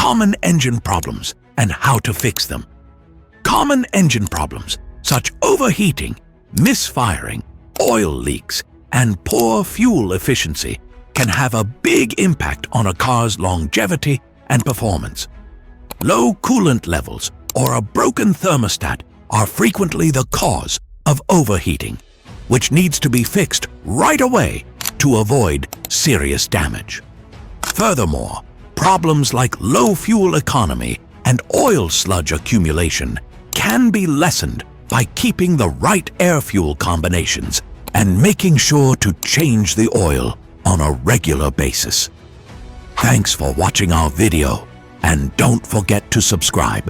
common engine problems and how to fix them. Common engine problems such overheating, misfiring, oil leaks, and poor fuel efficiency can have a big impact on a car's longevity and performance. Low coolant levels or a broken thermostat are frequently the cause of overheating, which needs to be fixed right away to avoid serious damage. Furthermore, problems like low fuel economy and oil sludge accumulation can be lessened by keeping the right air-fuel combinations and making sure to change the oil on a regular basis. Thanks for watching our video, and don't forget to subscribe